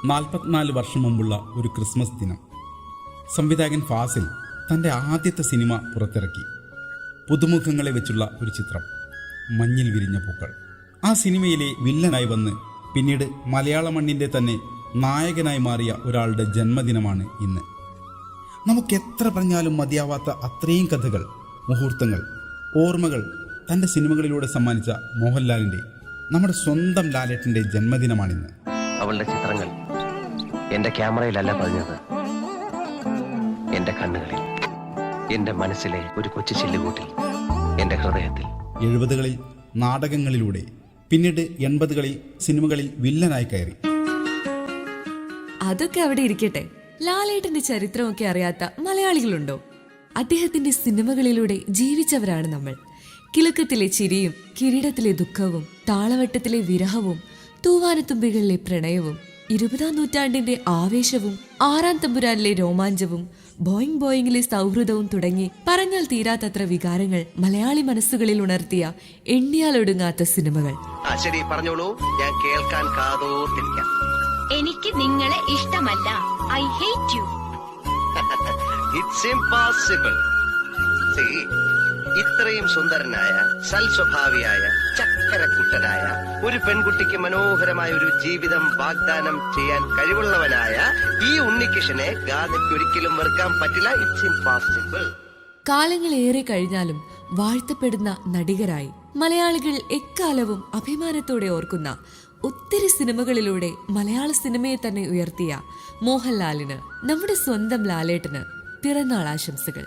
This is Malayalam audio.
44 വർഷം മുമ്പുള്ള ഒരു ക്രിസ്മസ് ദിനം സംവിധായകൻ ഫാസിൽ തൻ്റെ ആദ്യത്തെ സിനിമ പുറത്തിറക്കി. പുതുമുഖങ്ങളെ വെച്ചുള്ള ഒരു ചിത്രം, മഞ്ഞിൽ വിരിഞ്ഞ പൂക്കൾ. ആ സിനിമയിലെ വില്ലനായി വന്ന് പിന്നീട് മലയാള മണ്ണിൻ്റെ തന്നെ നായകനായി മാറിയ ഒരാളുടെ ജന്മദിനമാണ് ഇന്ന്. നമുക്കെത്ര പറഞ്ഞാലും മതിയാവാത്ത അത്രയും കഥകൾ, മുഹൂർത്തങ്ങൾ, ഓർമ്മകൾ തൻ്റെ സിനിമകളിലൂടെ സമ്മാനിച്ച മോഹൻലാലിൻ്റെ, നമ്മുടെ സ്വന്തം ലാലേട്ടൻ്റെ ജന്മദിനമാണിന്ന്. അവളുടെ ചിത്രങ്ങൾ എന്റെ ക്യാമറയിലല്ല പതിഞ്ഞത്, എന്റെ കണ്ണുകളിൽ, എന്റെ മനസ്സിലെ ഒരു കൊച്ചു ചില്ലുകൂട്ടിൽ, എന്റെ ഹൃദയത്തിൽ. 70കളിൽ നാടകങ്ങളിലൂടെ, പിന്നീട് 80കളിൽ സിനിമകളിൽ വില്ലനായി കയറി. അതൊക്കെ അവിടെ ഇരിക്കട്ടെ, ലാലേട്ടന്റെ ചരിത്രമൊക്കെ അറിയാത്ത മലയാളികളുണ്ടോ? അദ്ദേഹത്തിന്റെ സിനിമകളിലൂടെ ജീവിച്ചവരാണ് നമ്മൾ. കിലുക്കത്തിലെ ചിരിയും കിരീടത്തിലെ ദുഃഖവും, താളവട്ടത്തിലെ വിരഹവും, തൂവാനത്തുമ്പികളിലെ പ്രണയവും, 20ാം നൂറ്റാണ്ടിന്റെ ആവേശവും, 6ാം തമ്പുരാനിലെ രോമാഞ്ചവും, ബോയിങ് ബോയിങ്ങിലെ സൗഹൃദവും തുടങ്ങി പറഞ്ഞാൽ തീരാത്തത്ര വികാരങ്ങൾ മലയാളി മനസ്സുകളിൽ ഉണർത്തിയ എണ്ണിയാലൊടുങ്ങാത്ത സിനിമകൾ. പറഞ്ഞോളൂ, ഞാൻ കേൾക്കാൻ കാതോർത്തിരിക്കാം. എനിക്ക് നിങ്ങളെ ഇഷ്ടമല്ല, I hate you. It's impossible. ഇത്രയും സുന്ദരനായ, സൽസ്വഭാവിയായ, ചക്കരക്കുട്ടനായ ഒരു പെൺകുട്ടിക്ക് മനോഹരമായ ഒരു ജീവിതം വാഗ്ദാനം ചെയ്യാൻ കഴിവുള്ളവനായ ഈ ഉണ്ണികൃഷ്ണനെ ഗാഥയ്ക്ക് ഒരിക്കലും വെറുക്കാൻ പറ്റില്ല. It's impossible. കാലങ്ങളേറെ കഴിഞ്ഞാലും വാഴ്ത്തപ്പെടുന്ന നടികരായി മലയാളികൾ എക്കാലവും അഭിമാനത്തോടെ ഓർക്കുന്ന ഒത്തിരി സിനിമകളിലൂടെ മലയാള സിനിമയെ തന്നെ ഉയർത്തിയ മോഹൻലാലിന്, നമ്മുടെ സ്വന്തം ലാലേട്ടന് പിറന്നാൾ ആശംസകൾ.